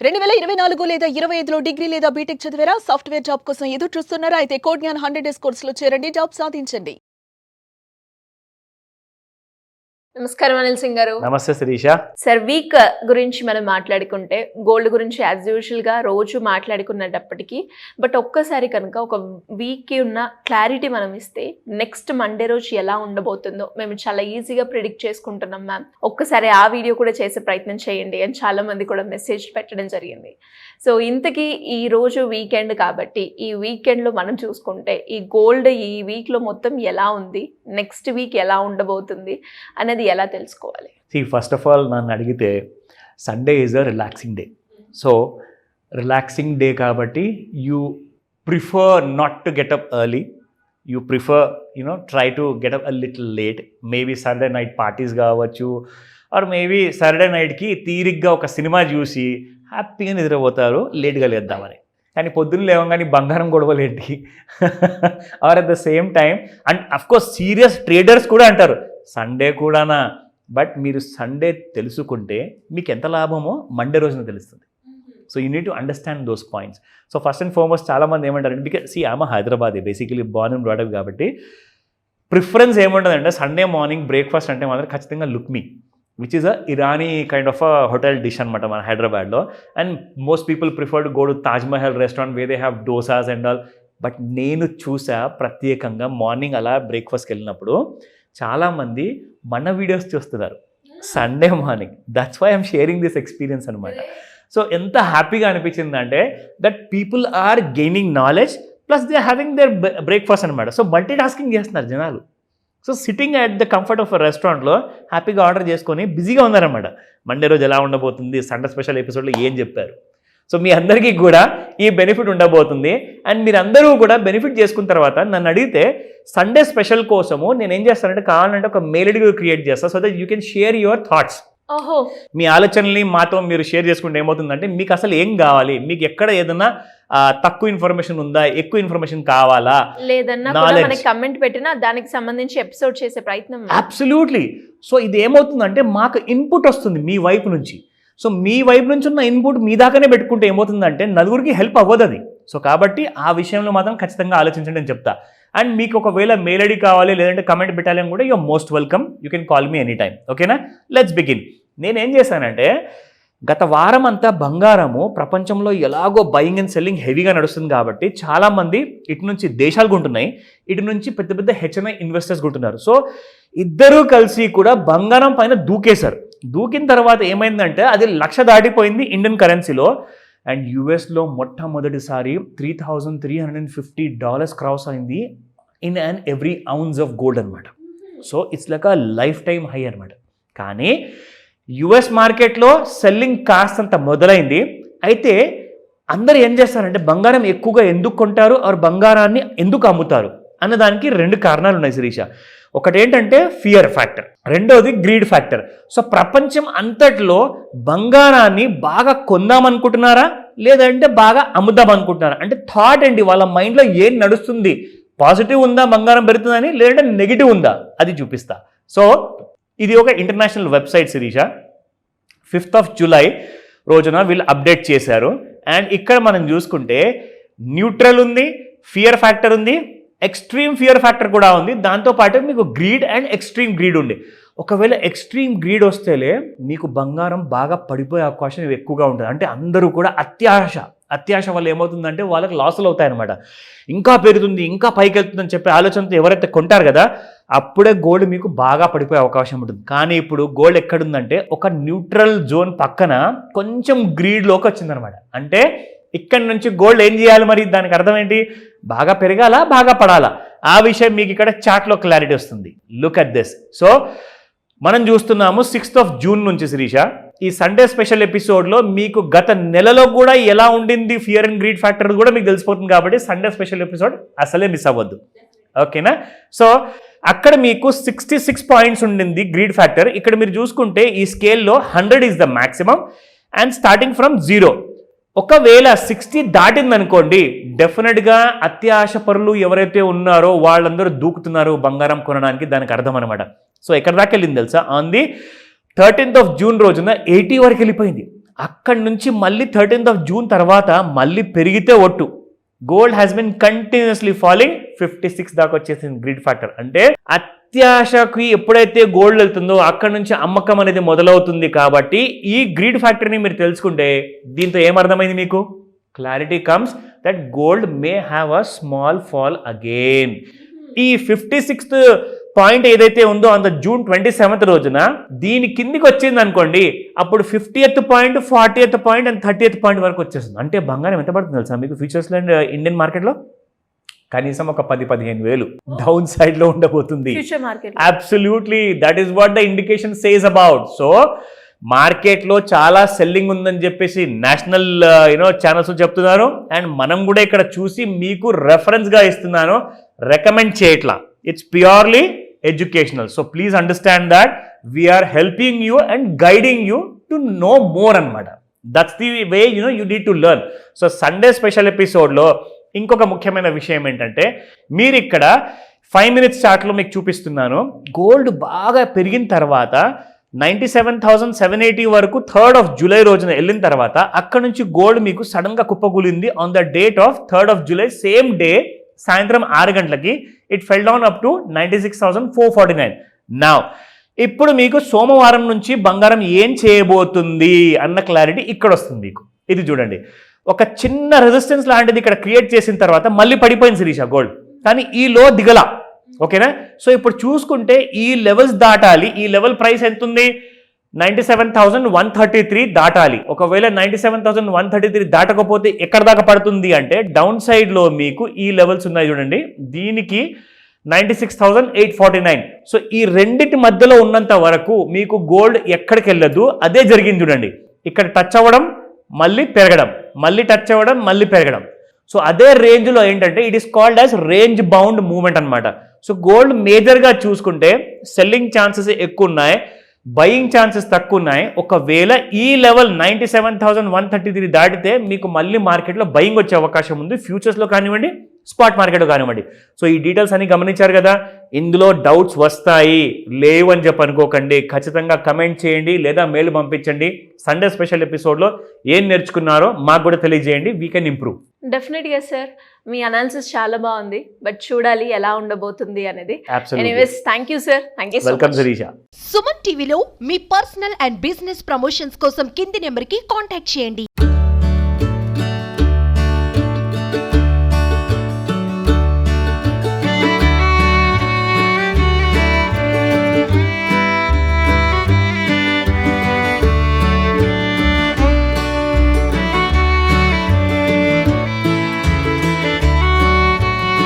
2024 లేదా 25లో డిగ్రీ లేదా బీటెక్ చదివారా? సాఫ్ట్‌వేర్ జాబ్ కోసం ఎదురు చూస్తున్నారా? అయితే కోడ్ జ్ఞాన్ 100 డేస్ కోర్సులో చేరండి, జాబ్ సాధించండి. నమస్కారం అనిల్ సింగ్ గారు. నమస్తే శిరీష. సార్, వీక్ గురించి మనం మాట్లాడుకుంటే గోల్డ్ గురించి యాజ్ యూజువల్గా రోజు మాట్లాడుకునేటప్పటికీ బట్ ఒక్కసారి కనుక ఒక వీక్కి ఉన్న క్లారిటీ మనం ఇస్తే నెక్స్ట్ మండే రోజు ఎలా ఉండబోతుందో మేము చాలా ఈజీగా ప్రిడిక్ట్ చేసుకుంటున్నాం మ్యామ్. ఒక్కసారి ఆ వీడియో కూడా చేసే ప్రయత్నం చేయండి అని చాలామంది కూడా మెసేజ్ పెట్టడం జరిగింది. సో ఇంతకీ ఈ రోజు వీకెండ్ కాబట్టి ఈ వీకెండ్లో మనం చూసుకుంటే ఈ గోల్డ్ ఈ వీక్లో మొత్తం ఎలా ఉంది, నెక్స్ట్ వీక్ ఎలా ఉండబోతుంది అనేది ఎలా తెలుసుకోవాలి? ఫస్ట్ ఆఫ్ ఆల్ నన్ను అడిగితే Sunday is a relaxing day. So relaxing day కాబట్టి you prefer not to get up early, you prefer try to get up a little late. Maybe Saturday night parties కావచ్చు, or maybe Saturday నైట్కి తీరిగ్గా ఒక cinema చూసి హ్యాపీగా నిద్రపోతారు లేట్గా లేద్దామని. కానీ పొద్దున్న లేవగానే బంగారం గొడవలేంటి are at the same time. And of course serious traders కూడా అంటారు సండే కూడానా, బట్ మీరు సండే తెలుసుకుంటే మీకు ఎంత లాభమో మండే రోజున తెలుస్తుంది. So you need to understand those points. So first and foremost చాలామంది ఏమంటారు, బికాస్ ఆమె Hyderabad basically born and brought up కాబట్టి ప్రిఫరెన్స్ ఏముంటుందంటే సండే మార్నింగ్ బ్రేక్ఫాస్ట్ అంటే మాత్రం ఖచ్చితంగా lukhmi, which is a Irani kind of a hotel dish అనమాట మన హైదరాబాద్లో. And most people prefer to go to Taj Mahal restaurant where they have dosas and all. But నేను చూసా ప్రత్యేకంగా మార్నింగ్ అలా బ్రేక్ఫాస్ట్కి వెళ్ళినప్పుడు చాలామంది మన వీడియోస్ చూస్తున్నారు Sunday morning. That's why I'm sharing this experience అనమాట. సో ఎంత హ్యాపీగా అనిపించిందంటే that people are gaining knowledge plus they are having their breakfast అనమాట. సో మల్టీ టాస్కింగ్ చేస్తున్నారు జనాలు. So sitting at the comfort of రెస్టారెంట్లో హ్యాపీగా ఆర్డర్ చేసుకొని బిజీగా ఉన్నారన్నమాట. మండే రోజు ఎలా ఉండబోతుంది, సండే స్పెషల్ ఎపిసోడ్లో ఏం చెప్పారు. సో మీ అందరికీ కూడా ఈ బెనిఫిట్ ఉండబోతుంది. అండ్ మీరందరూ కూడా బెనిఫిట్ చేసుకున్న తర్వాత నన్ను అడిగితే సండే స్పెషల్ కోసము నేను ఏం చేస్తానంటే కావాలంటే ఒక మెయిల్ ఐడి క్రియేట్ చేస్తాను, so that you can share your thoughts. మీ ఆలోచనల్ని మాతో మీరు షేర్ చేసుకుంటే ఏమవుతుందంటే మీకు అసలు ఏం కావాలి, మీకు ఎక్కడ ఏదన్నా తక్కువ ఇన్ఫర్మేషన్ ఉందా, ఎక్కువ ఇన్ఫర్మేషన్ కావాలా, లేదన్నా కమెంట్ పెట్టినా దానికి సంబంధించి ఎపిసోడ్ చేసే ప్రయత్నం. అబ్సల్యూట్లీ. సో ఇది ఏమవుతుందంటే మాకు ఇన్పుట్ వస్తుంది మీ వైపు నుంచి. సో మీ వైపు నుంచి ఉన్న ఇన్పుట్ మీ దాకానే పెట్టుకుంటే ఏమవుతుందంటే నలుగురికి హెల్ప్ అవ్వదు అది. సో కాబట్టి ఆ విషయంలో మాత్రం ఖచ్చితంగా ఆలోచించండి అని చెప్తా. అండ్ మీకు ఒకవేళ మెయిల్ ఐడి కావాలి లేదంటే కమెంట్ పెట్టాలని కూడా you're most welcome, you can call me any time. ఓకేనా, లెట్స్ బిగిన్. నేనేం చేశానంటే గత వారం అంతా బంగారము ప్రపంచంలో ఎలాగో బయింగ్ అండ్ సెల్లింగ్ హెవీగా నడుస్తుంది కాబట్టి చాలామంది ఇటు నుంచి దేశాలు కొంటున్నాయి, ఇటు నుంచి పెద్ద పెద్ద హెచ్ఎన్ఐ ఇన్వెస్టర్స్ కొంటున్నారు. సో ఇద్దరూ కలిసి కూడా బంగారం పైన దూకేశారు. దూకిన తర్వాత ఏమైందంటే అది 1,00,000 దాటిపోయింది ఇండియన్ కరెన్సీలో. అండ్ యుఎస్లో మొట్టమొదటిసారి $3,350 క్రాస్ అయింది in and every ounce of gold అనమాట. So it's like a life time high అనమాట. కానీ యుఎస్ మార్కెట్లో సెల్లింగ్ కాస్తంత మొదలైంది. అయితే అందరు ఏం చేస్తారంటే బంగారం ఎక్కువగా ఎందుకు కొంటారు, ఆర్ బంగారాన్ని ఎందుకు అమ్ముతారు అన్నదానికి 2 కారణాలు ఉన్నాయి శిరీష. ఒకటేంటంటే ఫియర్ ఫ్యాక్టర్, రెండోది గ్రీడ్ ఫ్యాక్టర్. సో ప్రపంచం అంతట్లో బంగారాన్ని బాగా కొందామనుకుంటున్నారా లేదంటే బాగా అమ్ముదామనుకుంటున్నారా అంటే థాట్ అండి, వాళ్ళ మైండ్లో ఏం నడుస్తుంది, పాజిటివ్ ఉందా బంగారం పెరుగుతుందని, లేదంటే నెగిటివ్ ఉందా అది చూపిస్తా. సో ఇది ఒక international website Sirisha. 5th July రోజున వీళ్ళు అప్డేట్ చేశారు. అండ్ ఇక్కడ మనం చూసుకుంటే న్యూట్రల్ ఉంది, ఫియర్ ఫ్యాక్టర్ ఉంది, ఎక్స్ట్రీమ్ ఫియర్ ఫ్యాక్టర్ కూడా ఉంది. దాంతోపాటు మీకు గ్రీడ్ అండ్ ఎక్స్ట్రీమ్ గ్రీడ్ ఉంది. ఒకవేళ ఎక్స్ట్రీమ్ గ్రీడ్ వస్తేలే మీకు బంగారం బాగా పడిపోయే అవకాశం ఎక్కువగా ఉంటుంది. అంటే అందరూ కూడా అత్యాశ వల్ల ఏమవుతుందంటే వాళ్ళకి లాసులు అవుతాయన్నమాట. ఇంకా పెరుగుతుంది, ఇంకా పైకి వెళ్తుందని చెప్పే ఆలోచనతో ఎవరైతే కొంటారు కదా అప్పుడే గోల్డ్ మీకు బాగా పడిపోయే అవకాశం ఉంటుంది. కానీ ఇప్పుడు గోల్డ్ ఎక్కడుందంటే ఒక న్యూట్రల్ జోన్ పక్కన కొంచెం గ్రీడ్లోకి వచ్చిందనమాట. అంటే ఇక్కడ నుంచి గోల్డ్ ఏం చేయాలి, మరి దానికి అర్థం ఏంటి, బాగా పెరగాలా బాగా పడాలా, ఆ విషయం మీకు ఇక్కడ చార్ట్లో క్లారిటీ వస్తుంది. Look at this. సో మనం చూస్తున్నాము 6th జూన్ నుంచి శిరీష ఈ సండే స్పెషల్ ఎపిసోడ్లో మీకు గత నెలలో కూడా ఎలా ఉండింది ఫియర్ అండ్ గ్రీడ్ ఫ్యాక్టర్ కూడా మీకు తెలిసిపోతుంది. కాబట్టి సండే స్పెషల్ ఎపిసోడ్ అసలే మిస్ అవ్వద్దు. ఓకేనా. సో అక్కడ మీకు 66 పాయింట్స్ ఉండింది గ్రీడ్ ఫ్యాక్టర్. ఇక్కడ మీరు చూసుకుంటే ఈ స్కేల్లో 100 is the maximum and starting from 0. ఒకవేళ 60 దాటిందనుకోండి డెఫినెట్గా అత్యాశ పరులు ఎవరైతే ఉన్నారో వాళ్ళందరూ దూకుతున్నారు బంగారం కొనడానికి, దానికి అర్థం అనమాట. సో ఎక్కడ దాకా వెళ్ళింది తెలుసా, ఆన్ ది 13th జూన్ రోజున 80 వరకు వెళ్ళిపోయింది. అక్కడి నుంచి మళ్ళీ 13th of June తర్వాత మళ్ళీ పెరిగితే ఒట్టు. Gold has been continuously falling 56 దాకా వచ్చేసింది గ్రిడ్ ఫ్యాక్టర్. అంటే అత్యాశకి ఎప్పుడైతే గోల్డ్ వెళ్తుందో అక్కడ నుంచి అమ్మకం అనేది మొదలవుతుంది. కాబట్టి ఈ గ్రిడ్ ఫ్యాక్టర్ని మీరు తెలుసుకుంటే దీంతో ఏమర్థమైంది మీకు? Clarity comes that gold may have a small fall again. ఈ 56th పాయింట్ ఏదైతే ఉందో అంత June 27th రోజున దీని కిందికి వచ్చింది అనుకోండి, అప్పుడు 50th point, 40th point and 30th point వరకు వచ్చేస్తుంది. అంటే బంగారం ఎంత పడుతుంది తెలుసా మీకు ఫ్యూచర్స్లో అండ్ ఇండియన్ మార్కెట్లో? కనీసం ఒక 10-15 వేలు డౌన్ సైడ్ లో ఉండబోతుంది. Absolutely, that is what the indication says about. So market లో చాలా సెల్లింగ్ ఉందని చెప్పేసి నేషనల్ ఛానల్స్ చెప్తున్నారు, అండ్ మనం కూడా ఇక్కడ చూసి మీకు రెఫరెన్స్ గా ఇస్తున్నాను, రికమెండ్ చేయట్లా. It's purely educational. So please understand that we are helping you and guiding you to know more అనమాట. That's the way you need to learn. So Sunday special ఎపిసోడ్లో ఇంకొక ముఖ్యమైన విషయం ఏంటంటే, మీరు ఇక్కడ 5 minutes చార్ట్లో మీకు చూపిస్తున్నాను. గోల్డ్ బాగా పెరిగిన తర్వాత 97,780 వరకు 3rd of July రోజున వెళ్ళిన తర్వాత అక్కడ నుంచి గోల్డ్ మీకు సడన్గా కుప్పకూలింది on the date of 3rd of July. Same day సాయంత్రం 6 గంటలకి it fell down up to 96,449. నా ఇప్పుడు మీకు సోమవారం నుంచి బంగారం ఏం చేయబోతుంది అన్న క్లారిటీ ఇక్కడ వస్తుంది మీకు. ఇది చూడండి, ఒక చిన్న రెసిస్టెన్స్ లాంటిది ఇక్కడ క్రియేట్ చేసిన తర్వాత మళ్ళీ పడిపోయింది శిరీష గోల్డ్, కానీ ఈ లో దిగల. ఓకేనా? సో ఇప్పుడు చూసుకుంటే ఈ లెవెల్స్ దాటాలి. ఈ లెవెల్ ప్రైస్ ఎంత ఉంది? 97,133 దాటాలి. ఒకవేళ 97,133 దాటకపోతే ఎక్కడ దాకా పడుతుంది అంటే డౌన్ సైడ్ లో మీకు ఈ లెవెల్స్ ఉన్నాయి చూడండి, దీనికి 96,849. సో ఈ రెండిటి మధ్యలో ఉన్నంత వరకు మీకు గోల్డ్ ఎక్కడికి వెళ్ళదు. అదే జరిగింది చూడండి, ఇక్కడ టచ్ అవ్వడం మళ్ళీ పెరగడం, మళ్ళీ టచ్ అవ్వడం మళ్ళీ పెరగడం. సో అదే రేంజ్లో ఏంటంటే it is called as range bound movement అనమాట. సో గోల్డ్ మేజర్గా చూసుకుంటే సెల్లింగ్ ఛాన్సెస్ ఎక్కువ ఉన్నాయి, బయింగ్ ఛాన్సెస్ తక్కువ ఉన్నాయి. ఒకవేళ ఈ లెవెల్ 97,133 దాటితే మీకు మళ్ళీ మార్కెట్లో బయింగ్ వచ్చే అవకాశం ఉంది, ఫ్యూచర్స్లో కానివ్వండి, స్పాట్ మార్కెట్లో కానివ్వండి. సో ఈ డీటెయిల్స్ అన్ని గమనించారు కదా. ఇందులో డౌట్స్ వస్తాయి, లేవు అని చెప్పి అనుకోకండి. ఖచ్చితంగా కమెంట్ చేయండి లేదా మెయిల్ పంపించండి. సండే స్పెషల్ ఎపిసోడ్లో ఏం నేర్చుకున్నారో మాకు కూడా తెలియజేయండి. We can improve. డెఫినెట్గా సార్, మీ అనాలిసిస్ చాలా బాగుంది, బట్ చూడాలి ఎలా ఉండబోతుంది అనేది. Anyways, thank you sir. Thank you. Welcome Sirisha. Suman టీవీలో మీ పర్సనల్ అండ్ బిజినెస్ ప్రమోషన్స్ కోసం కింది నెంబర్కి కాంటాక్ట్ చేయండి.